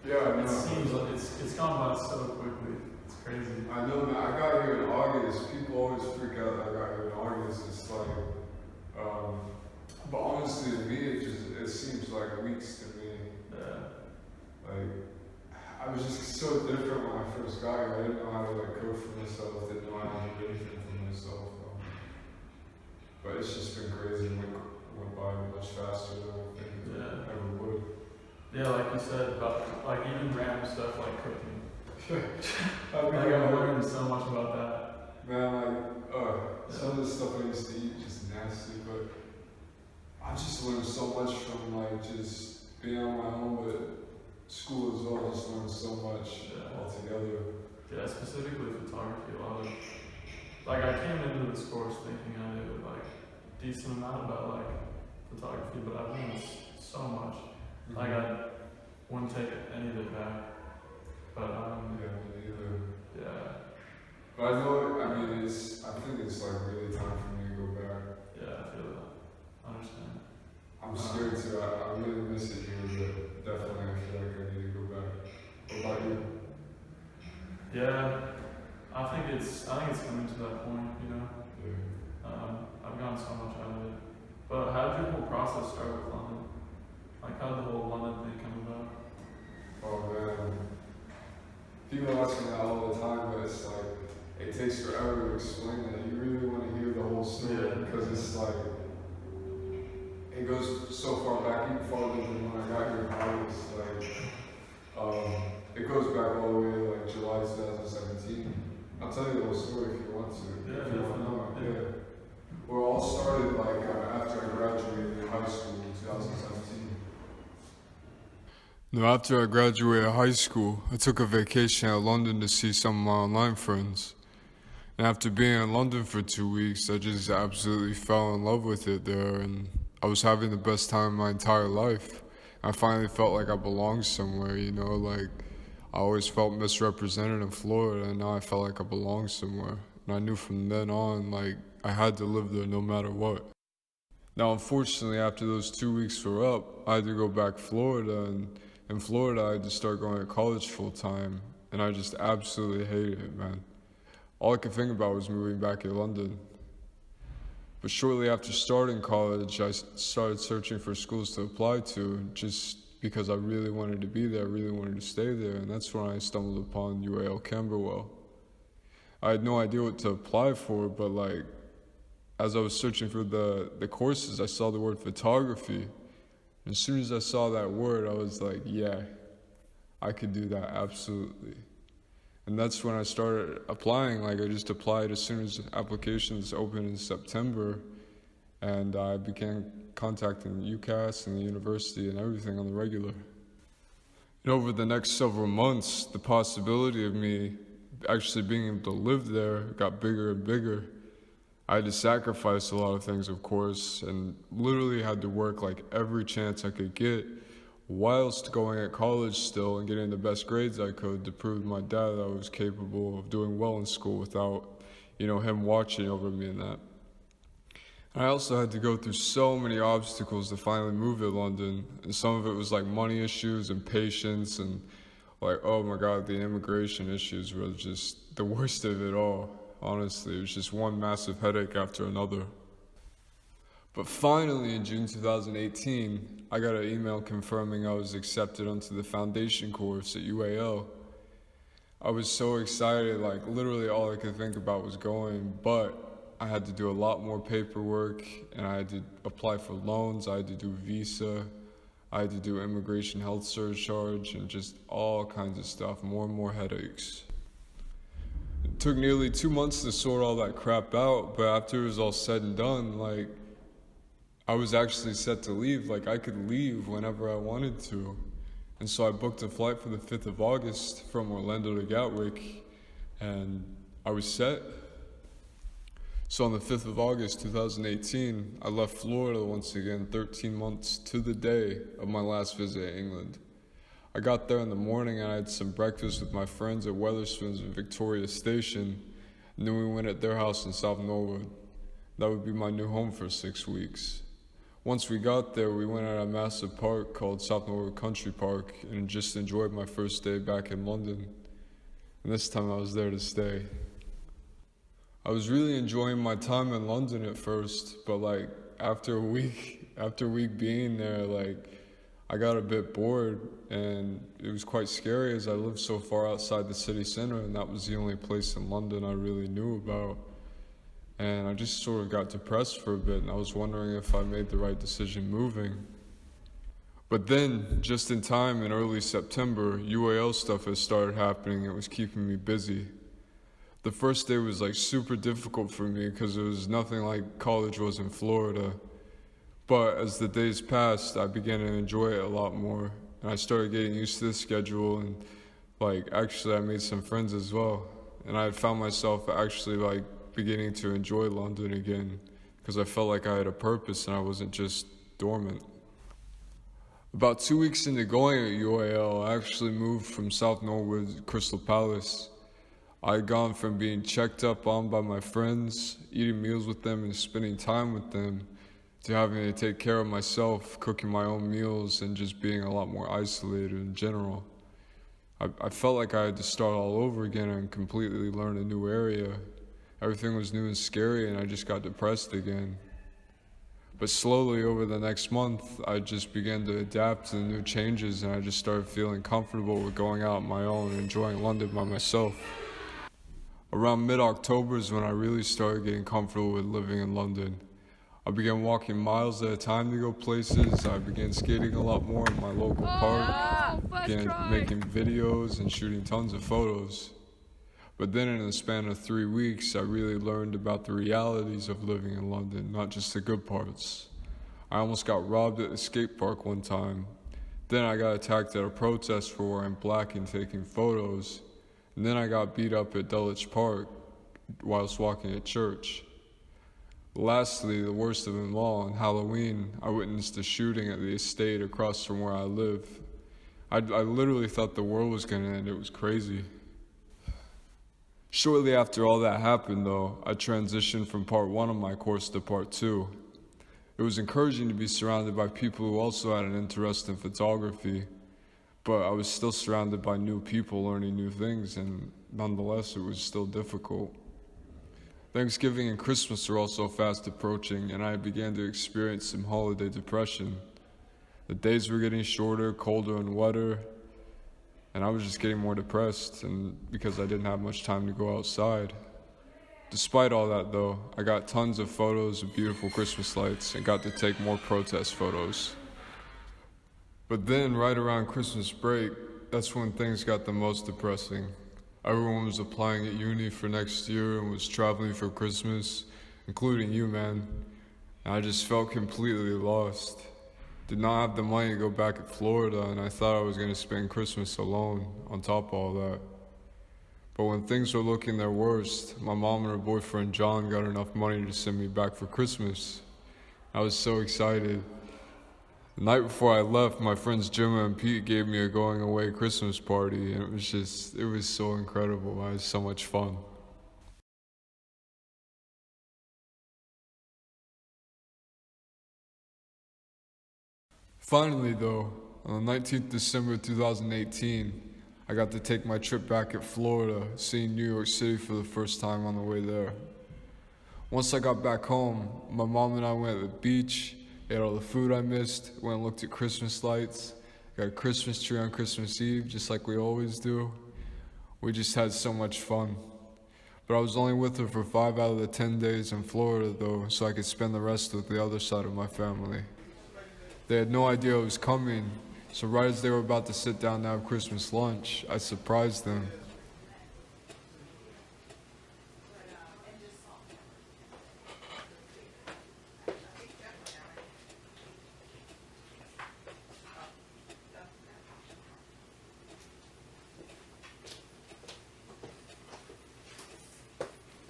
Yeah, I It know. seems like it's gone by so quickly. It's crazy. I know, man. I got here in August. People always freak out that I got here in August. It's like, um, but honestly, to me, it seems like weeks to me. Yeah. Like, I was just so different when I first got here. I didn't know how to like cook for myself. Didn't know how to do anything for myself. But it's just been crazy. It went by much faster than I think it ever would. Yeah, like you said about like even random stuff like cooking. I mean, I've learned so much about that. Man, some of the stuff I used to eat just nasty, but I just learned so much from like just being on my own with school as well. Just learned so much altogether. Yeah, specifically photography. A lot of like I came into this course thinking I knew like a decent amount about like photography, but I've learned so much. Mm-hmm. Like I wouldn't take any of it back. But yeah, me neither. Yeah. But I know. I mean, I think it's like really time for me to go back. Yeah, I feel that. I understand. I'm scared to. I really miss it here, but definitely I feel like I need to go back. What about you? Yeah, I think it's coming to that point, you know. Yeah. I've gotten so much out of it. But how did your whole process start with London? Like how did the whole London thing come about? Oh man. People ask me that all the time, but it's like, it takes forever to explain that. You really want to hear the whole story because it's like, it goes so far back, even farther than when I got here in August. Like, it goes back all the way to like July 2017. I'll tell you the whole story if you want to. Yeah, if you want to know. Yeah. Well, it all started like after I graduated high school in 2017. No, after I graduated high school, I took a vacation out of London to see some of my online friends. And after being in London for 2 weeks, I just absolutely fell in love with it there, and I was having the best time of my entire life. I finally felt like I belonged somewhere, you know, like I always felt misrepresented in Florida, and now I felt like I belonged somewhere. And I knew from then on, like, I had to live there no matter what. Now, unfortunately, after those 2 weeks were up, I had to go back to Florida, and in Florida, I had to start going to college full time, and I just absolutely hated it, man. All I could think about was moving back to London. But shortly after starting college, I started searching for schools to apply to, just because I really wanted to be there, really wanted to stay there, and that's when I stumbled upon UAL Camberwell. I had no idea what to apply for, but like, as I was searching for the courses, I saw the word photography. And as soon as I saw that word, I was like, yeah, I could do that, absolutely. And that's when I started applying. Like, I just applied as soon as applications opened in September, and I began contacting UCAS and the university and everything on the regular. And over the next several months, the possibility of me actually being able to live there got bigger and bigger. I had to sacrifice a lot of things, of course, and literally had to work like every chance I could get whilst going at college still and getting the best grades I could to prove to my dad that I was capable of doing well in school without, you know, him watching over me and that. I also had to go through so many obstacles to finally move to London, and some of it was like money issues and patience, and like, oh my God, the immigration issues were just the worst of it all. Honestly, it was just one massive headache after another. But finally, in June 2018, I got an email confirming I was accepted onto the foundation course at UAL. I was so excited, like literally all I could think about was going, but I had to do a lot more paperwork, and I had to apply for loans, I had to do visa, I had to do immigration health surcharge, and just all kinds of stuff, more and more headaches. It took nearly 2 months to sort all that crap out, but after it was all said and done, like, I was actually set to leave. Like, I could leave whenever I wanted to. And so I booked a flight for the 5th of August from Orlando to Gatwick, and I was set. So on the 5th of August 2018, I left Florida once again, 13 months to the day of my last visit to England. I got there in the morning and I had some breakfast with my friends at Wetherspoons in Victoria Station, and then we went at their house in South Norwood. That would be my new home for 6 weeks. Once we got there, we went at a massive park called South Norwood Country Park and just enjoyed my first day back in London. And this time I was there to stay. I was really enjoying my time in London at first, but like after a week being there, like I got a bit bored, and it was quite scary as I lived so far outside the city center, and that was the only place in London I really knew about. And I just sort of got depressed for a bit, and I was wondering if I made the right decision moving. But then, just in time, in early September, UAL stuff had started happening. It was keeping me busy. The first day was like super difficult for me because it was nothing like college was in Florida. But as the days passed, I began to enjoy it a lot more, and I started getting used to the schedule, and like actually I made some friends as well. And I had found myself actually like beginning to enjoy London again because I felt like I had a purpose and I wasn't just dormant. About 2 weeks into going at UAL, I actually moved from South Norwood to Crystal Palace. I had gone from being checked up on by my friends, eating meals with them and spending time with them, to having to take care of myself, cooking my own meals, and just being a lot more isolated in general. I felt like I had to start all over again and completely learn a new area. Everything was new and scary, and I just got depressed again. But slowly over the next month, I just began to adapt to the new changes, and I just started feeling comfortable with going out on my own and enjoying London by myself. Around mid-October is when I really started getting comfortable with living in London. I began walking miles at a time to go places. I began skating a lot more in my local park, began making videos and shooting tons of photos. But then in the span of 3 weeks, I really learned about the realities of living in London, not just the good parts. I almost got robbed at the skate park one time. Then I got attacked at a protest for wearing black and taking photos. And then I got beat up at Dulwich Park whilst walking at church. Lastly, the worst of them all, on Halloween, I witnessed a shooting at the estate across from where I live. I literally thought the world was going to end. It was crazy. Shortly after all that happened, though, I transitioned from part 1 of my course to part 2. It was encouraging to be surrounded by people who also had an interest in photography, but I was still surrounded by new people learning new things, and nonetheless, it was still difficult. Thanksgiving and Christmas are also fast approaching, and I began to experience some holiday depression. The days were getting shorter, colder, and wetter, and I was just getting more depressed, and because I didn't have much time to go outside. Despite all that, though, I got tons of photos of beautiful Christmas lights and got to take more protest photos. But then, right around Christmas break, that's when things got the most depressing. Everyone was applying at uni for next year and was traveling for Christmas, including you, man. And I just felt completely lost. Did not have the money to go back to Florida, and I thought I was going to spend Christmas alone on top of all that. But when things were looking their worst, my mom and her boyfriend John got enough money to send me back for Christmas. I was so excited. The night before I left, my friends Jim and Pete gave me a going away Christmas party, and it was so incredible. It was so much fun. Finally, though, on the 19th December 2018, I got to take my trip back at Florida, seeing New York City for the first time on the way there. Once I got back home, my mom and I went to the beach, ate all the food I missed, went and looked at Christmas lights, got a Christmas tree on Christmas Eve, just like we always do. We just had so much fun. But I was only with her for 5 out of the 10 days in Florida, though, so I could spend the rest with the other side of my family. They had no idea I was coming, so right as they were about to sit down to have Christmas lunch, I surprised them.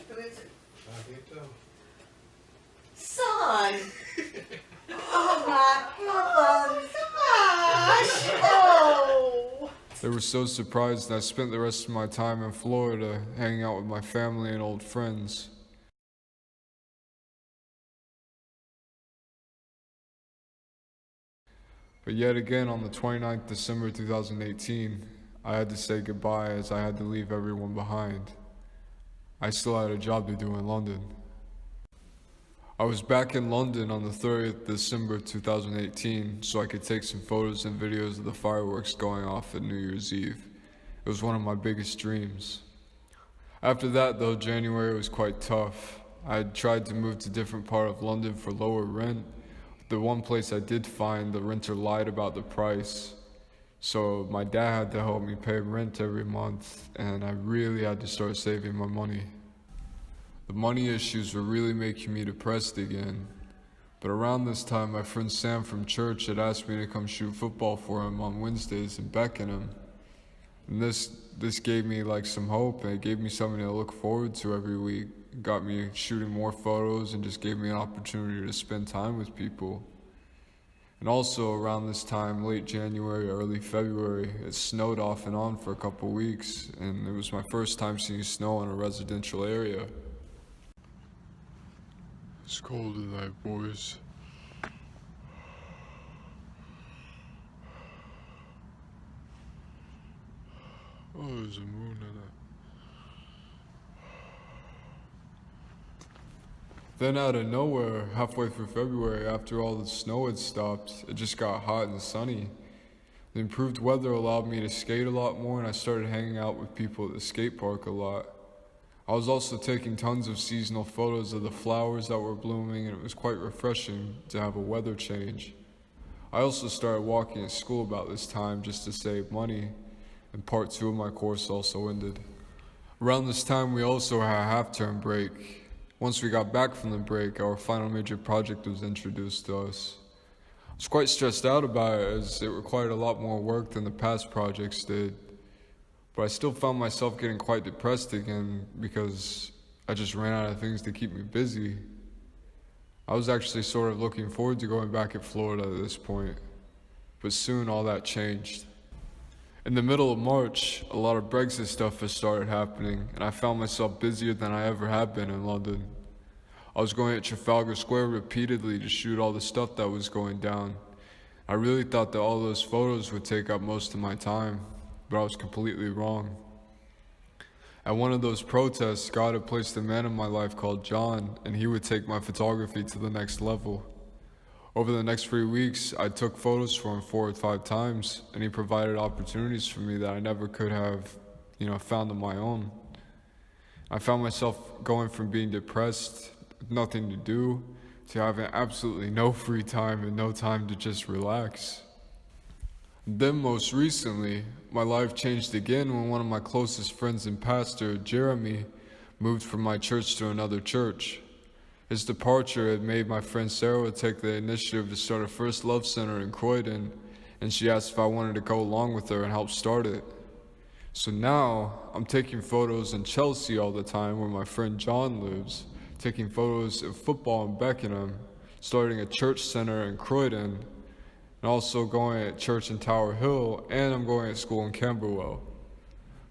Who is it? Son! Oh my heavens! Gosh! Oh! They were so surprised, and I spent the rest of my time in Florida hanging out with my family and old friends. But yet again, on the 29th December 2018, I had to say goodbye as I had to leave everyone behind. I still had a job to do in London. I was back in London on the 30th December 2018 so I could take some photos and videos of the fireworks going off at New Year's Eve. It was one of my biggest dreams. After that though, January was quite tough. I had tried to move to a different part of London for lower rent. The one place I did find, the renter lied about the price. So my dad had to help me pay rent every month, and I really had to start saving my money. The money issues were really making me depressed again. But around this time, my friend Sam from church had asked me to come shoot football for him on Wednesdays in Beckenham. And this gave me like some hope, and it gave me something to look forward to every week. It got me shooting more photos and just gave me an opportunity to spend time with people. And also around this time, late January, early February, it snowed off and on for a couple weeks, and it was my first time seeing snow in a residential area. It's cold tonight, boys. Oh, there's a moon in it. Then out of nowhere, halfway through February, after all the snow had stopped, it just got hot and sunny. The improved weather allowed me to skate a lot more, and I started hanging out with people at the skate park a lot. I was also taking tons of seasonal photos of the flowers that were blooming, and it was quite refreshing to have a weather change. I also started walking at school about this time just to save money, and part 2 of my course also ended. Around this time, we also had a half-term break. Once we got back from the break, our final major project was introduced to us. I was quite stressed out about it as it required a lot more work than the past projects did. But I still found myself getting quite depressed again because I just ran out of things to keep me busy. I was actually sort of looking forward to going back at Florida at this point, but soon all that changed. In the middle of March, a lot of Brexit stuff has started happening, and I found myself busier than I ever have been in London. I was going at Trafalgar Square repeatedly to shoot all the stuff that was going down. I really thought that all those photos would take up most of my time, but I was completely wrong. At one of those protests, God had placed a man in my life called John, and he would take my photography to the next level. Over the next 3 weeks, I took photos for him 4 or 5 times, and he provided opportunities for me that I never could have, found on my own. I found myself going from being depressed, with nothing to do, to having absolutely no free time and no time to just relax. Then most recently, my life changed again when one of my closest friends and pastor, Jeremy, moved from my church to another church. His departure had made my friend Sarah take the initiative to start a First Love Center in Croydon, and she asked if I wanted to go along with her and help start it. So now, I'm taking photos in Chelsea all the time where my friend John lives, taking photos of football in Beckenham, starting a church center in Croydon, and also going at church in Tower Hill, and I'm going at school in Camberwell.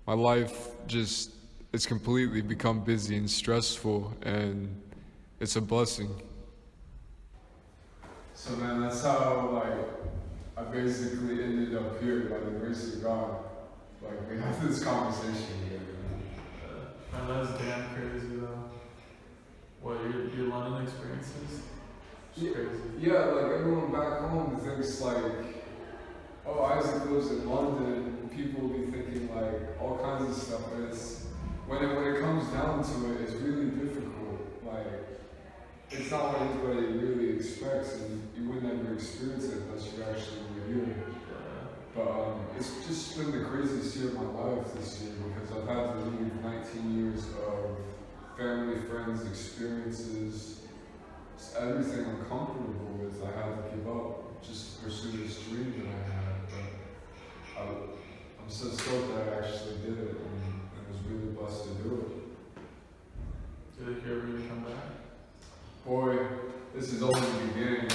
My life it's completely become busy and stressful, and it's a blessing. So man, that's how I basically ended up here by the grace of God. We have this conversation together. Man, that is damn crazy though. What, your London experiences? It's crazy. Yeah, everyone back home thinks oh, Isaac lives in London. People will be thinking all kinds of stuff, but it's when it comes down to it, it's really difficult. It's not what anybody really expects, and you would never experience it unless you actually were here. But it's just been the craziest year of my life this year because I've had to leave 19 years of family, friends, experiences. Everything I'm comfortable with, I had to give up just to pursue this dream that I had. But I'm so stoked that I actually did it, and I was really blessed to do it. Do you think you're ever gonna come back? Boy, this is only the beginning.